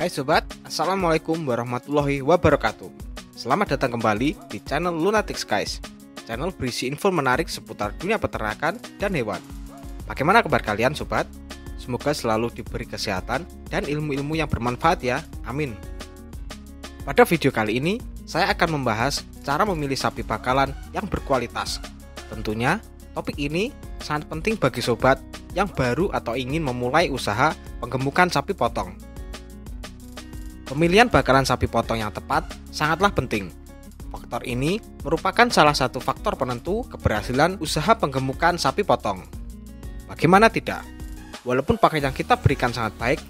Hai sobat, assalamualaikum warahmatullahi wabarakatuh. Selamat datang kembali di channel Lunatic Skies. Channel berisi info menarik seputar dunia peternakan dan hewan. Bagaimana kabar kalian sobat? Semoga selalu diberi kesehatan dan ilmu-ilmu yang bermanfaat ya, amin. Pada video kali ini, saya akan membahas cara memilih sapi pakalan yang berkualitas. Tentunya, topik ini sangat penting bagi sobat yang baru atau ingin memulai usaha penggemukan sapi potong. Pemilihan bakalan sapi potong yang tepat sangatlah penting. Faktor ini merupakan salah satu faktor penentu keberhasilan usaha penggemukan sapi potong. Bagaimana tidak? Walaupun pakan yang kita berikan sangat baik,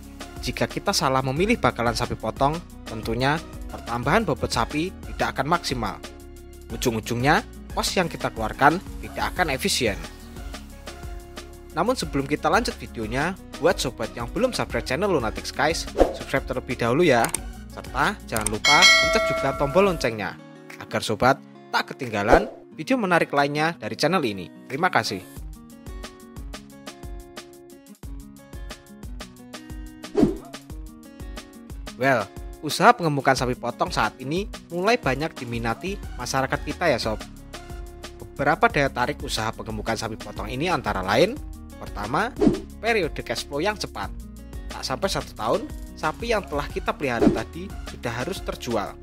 jika kita salah memilih bakalan sapi potong, tentunya pertambahan bobot sapi tidak akan maksimal. Ujung-ujungnya, kos yang kita keluarkan tidak akan efisien. Namun sebelum kita lanjut videonya, buat sobat yang belum subscribe channel Lunatic Skies, subscribe terlebih dahulu ya. Serta jangan lupa pencet juga tombol loncengnya, agar sobat tak ketinggalan video menarik lainnya dari channel ini. Terima kasih. Well, usaha pengemukan sapi potong saat ini mulai banyak diminati masyarakat kita ya sob. Beberapa daya tarik usaha pengemukan sapi potong ini antara lain: pertama, periode cash flow yang cepat. Tak sampai 1 tahun, sapi yang telah kita pelihara tadi sudah harus terjual.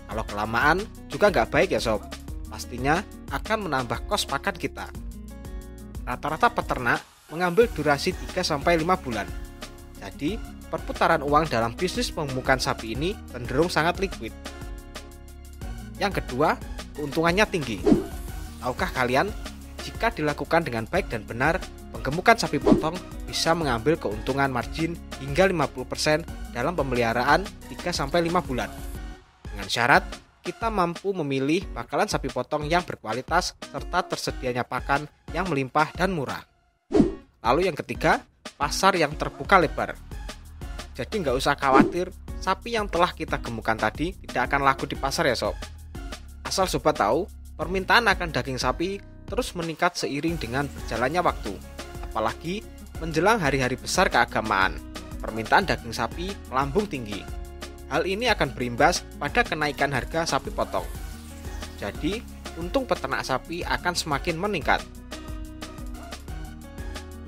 Kalau kelamaan juga nggak baik ya sob. Pastinya akan menambah kos pakan kita. Rata-rata peternak mengambil durasi 3-5 bulan. Jadi, perputaran uang dalam bisnis pengemukan sapi ini cenderung sangat liquid. Yang kedua, keuntungannya tinggi. Tahukah kalian, jika dilakukan dengan baik dan benar, penggemukan sapi potong bisa mengambil keuntungan margin hingga 50% dalam pemeliharaan 3-5 bulan. Dengan syarat, kita mampu memilih bakalan sapi potong yang berkualitas serta tersedianya pakan yang melimpah dan murah. Lalu yang ketiga, pasar yang terbuka lebar. Jadi nggak usah khawatir, sapi yang telah kita gemukan tadi tidak akan laku di pasar ya sob. Asal sobat tahu, permintaan akan daging sapi terus meningkat seiring dengan berjalannya waktu. Apalagi menjelang hari-hari besar keagamaan, permintaan daging sapi melambung tinggi. Hal ini akan berimbas pada kenaikan harga sapi potong. Jadi, untung peternak sapi akan semakin meningkat.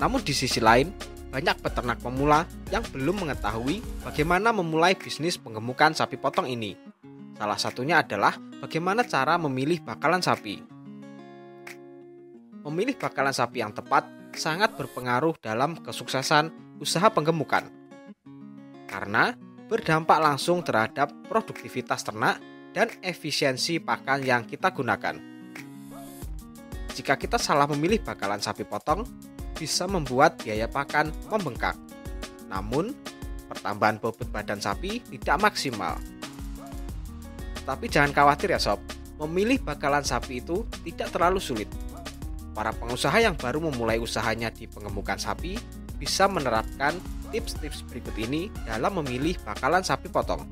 Namun di sisi lain, banyak peternak pemula yang belum mengetahui bagaimana memulai bisnis penggemukan sapi potong ini. Salah satunya adalah bagaimana cara memilih bakalan sapi. Memilih bakalan sapi yang tepat sangat berpengaruh dalam kesuksesan usaha penggemukan. Karena berdampak langsung terhadap produktivitas ternak dan efisiensi pakan yang kita gunakan. Jika kita salah memilih bakalan sapi potong, bisa membuat biaya pakan membengkak. Namun, pertambahan bobot badan sapi tidak maksimal. Tapi jangan khawatir ya sob, memilih bakalan sapi itu tidak terlalu sulit. Para pengusaha yang baru memulai usahanya di pengemukan sapi bisa menerapkan tips-tips berikut ini dalam memilih bakalan sapi potong.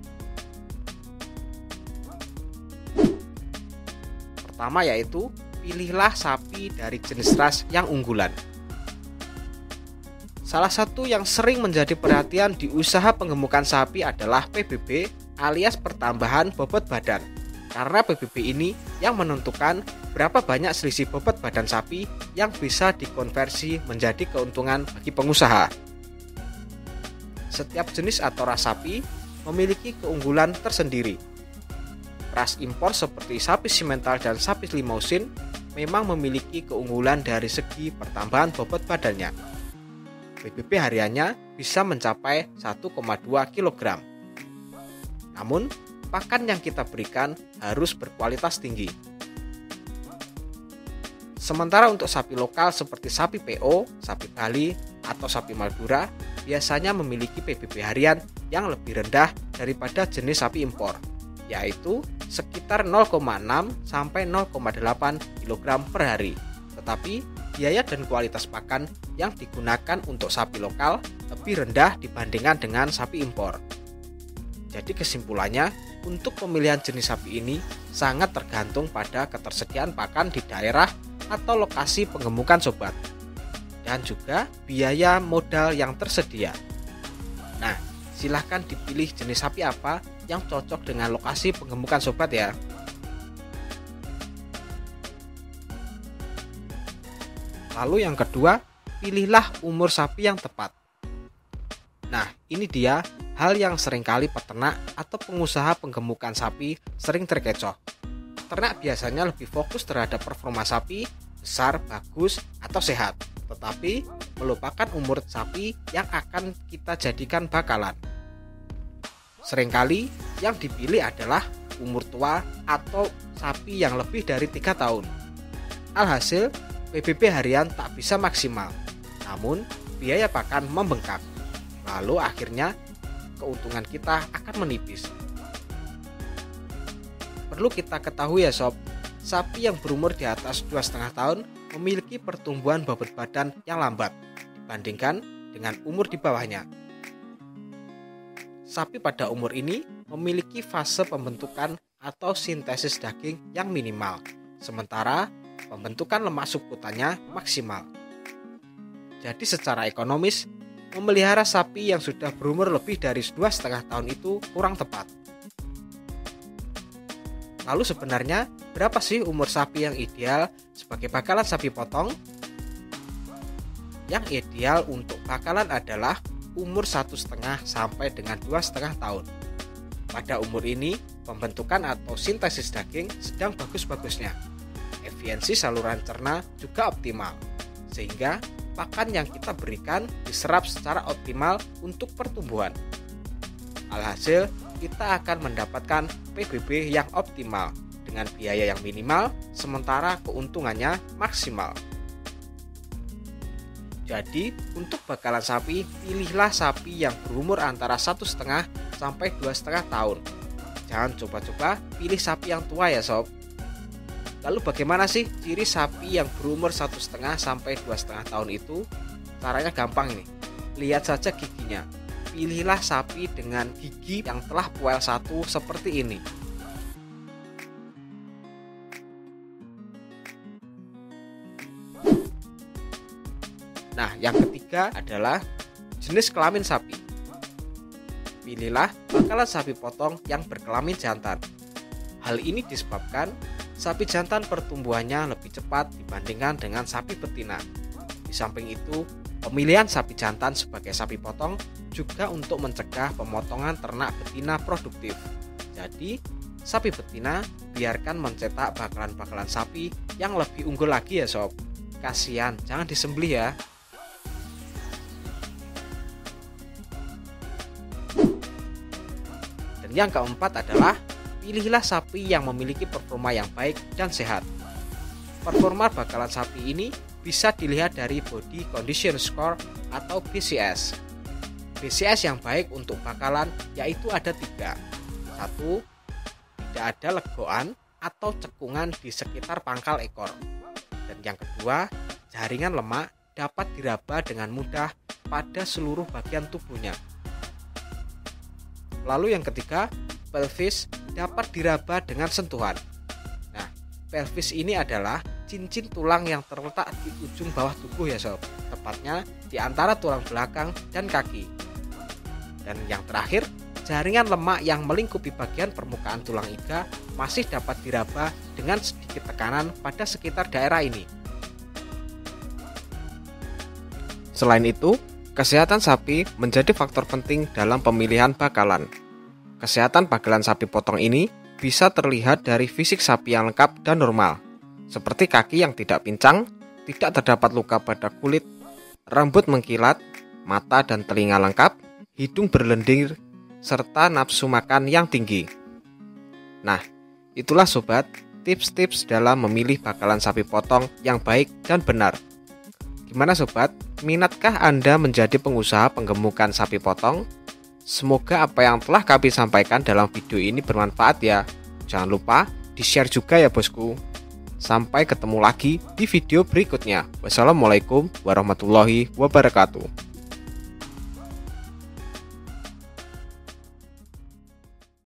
Pertama yaitu, pilihlah sapi dari jenis ras yang unggulan. Salah satu yang sering menjadi perhatian di usaha penggemukan sapi adalah PBB alias pertambahan bobot badan. Karena PBB ini yang menentukan berapa banyak selisih bobot badan sapi yang bisa dikonversi menjadi keuntungan bagi pengusaha. Setiap jenis atau ras sapi memiliki keunggulan tersendiri. Ras impor seperti sapi simental dan sapi limousin memang memiliki keunggulan dari segi pertambahan bobot badannya. PBB hariannya bisa mencapai 1,2 kg. Namun, pakan yang kita berikan harus berkualitas tinggi. Sementara untuk sapi lokal seperti sapi PO, sapi Bali, atau sapi Madura biasanya memiliki PBB harian yang lebih rendah daripada jenis sapi impor, yaitu sekitar 0,6 sampai 0,8 kg per hari. Tetapi biaya dan kualitas pakan yang digunakan untuk sapi lokal lebih rendah dibandingkan dengan sapi impor. Jadi kesimpulannya, untuk pemilihan jenis sapi ini sangat tergantung pada ketersediaan pakan di daerah atau lokasi penggemukan sobat, dan juga biaya modal yang tersedia. Nah, silahkan dipilih jenis sapi apa yang cocok dengan lokasi penggemukan sobat ya. Lalu yang kedua, pilihlah umur sapi yang tepat. Nah, ini dia hal yang seringkali peternak atau pengusaha penggemukan sapi sering terkecoh. Peternak biasanya lebih fokus terhadap performa sapi, besar, bagus, atau sehat, tetapi melupakan umur sapi yang akan kita jadikan bakalan. Seringkali yang dipilih adalah umur tua atau sapi yang lebih dari 3 tahun. Alhasil, PBB harian tak bisa maksimal, namun biaya pakan membengkak. Lalu akhirnya keuntungan kita akan menipis. Perlu kita ketahui ya sob, sapi yang berumur di atas 2,5 tahun memiliki pertumbuhan bobot badan yang lambat dibandingkan dengan umur di bawahnya. Sapi pada umur ini memiliki fase pembentukan atau sintesis daging yang minimal, sementara pembentukan lemak subkutannya maksimal. Jadi secara ekonomis, memelihara sapi yang sudah berumur lebih dari 2,5 tahun itu kurang tepat. Lalu sebenarnya berapa sih umur sapi yang ideal sebagai bakalan sapi potong? Yang ideal untuk bakalan adalah umur 1,5 sampai dengan 2,5 tahun. Pada umur ini, pembentukan atau sintesis daging sedang bagus-bagusnya. Efisiensi saluran cerna juga optimal, sehingga pakan yang kita berikan diserap secara optimal untuk pertumbuhan. Alhasil, kita akan mendapatkan PBB yang optimal dengan biaya yang minimal, sementara keuntungannya maksimal. Jadi, untuk bakalan sapi, pilihlah sapi yang berumur antara 1,5 sampai 2,5 tahun. Jangan coba-coba pilih sapi yang tua ya sob. Lalu bagaimana sih ciri sapi yang berumur 1,5 sampai 2,5 tahun itu? Caranya gampang ini. Lihat saja giginya. Pilihlah sapi dengan gigi yang telah puel satu seperti ini. Nah, yang ketiga adalah jenis kelamin sapi. Pilihlah bakalan sapi potong yang berkelamin jantan. Hal ini disebabkan sapi jantan pertumbuhannya lebih cepat dibandingkan dengan sapi betina. Di samping itu, pemilihan sapi jantan sebagai sapi potong juga untuk mencegah pemotongan ternak betina produktif. Jadi, sapi betina biarkan mencetak bakalan-bakalan sapi yang lebih unggul lagi ya sob. Kasihan, jangan disembelih ya. Dan yang keempat adalah pilihlah sapi yang memiliki performa yang baik dan sehat. Performa bakalan sapi ini bisa dilihat dari Body Condition Score atau BCS. BCS yang baik untuk bakalan yaitu ada 3. 1. Tidak ada legoan atau cekungan di sekitar pangkal ekor. Dan yang kedua, jaringan lemak dapat diraba dengan mudah pada seluruh bagian tubuhnya. Lalu yang ketiga, pelvis dapat diraba dengan sentuhan. Nah, pelvis ini adalah cincin tulang yang terletak di ujung bawah tubuh ya sob, tepatnya di antara tulang belakang dan kaki. Dan yang terakhir, jaringan lemak yang melingkupi bagian permukaan tulang iga masih dapat diraba dengan sedikit tekanan pada sekitar daerah ini. Selain itu, kesehatan sapi menjadi faktor penting dalam pemilihan bakalan. Kesehatan bakalan sapi potong ini bisa terlihat dari fisik sapi yang lengkap dan normal, seperti kaki yang tidak pincang, tidak terdapat luka pada kulit, rambut mengkilat, mata dan telinga lengkap, hidung berlendir, serta nafsu makan yang tinggi. Nah, itulah sobat, tips-tips dalam memilih bakalan sapi potong yang baik dan benar. Gimana sobat, minatkah Anda menjadi pengusaha penggemukan sapi potong? Semoga apa yang telah kami sampaikan dalam video ini bermanfaat ya. Jangan lupa di-share juga ya bosku. Sampai ketemu lagi di video berikutnya. Wassalamualaikum warahmatullahi wabarakatuh.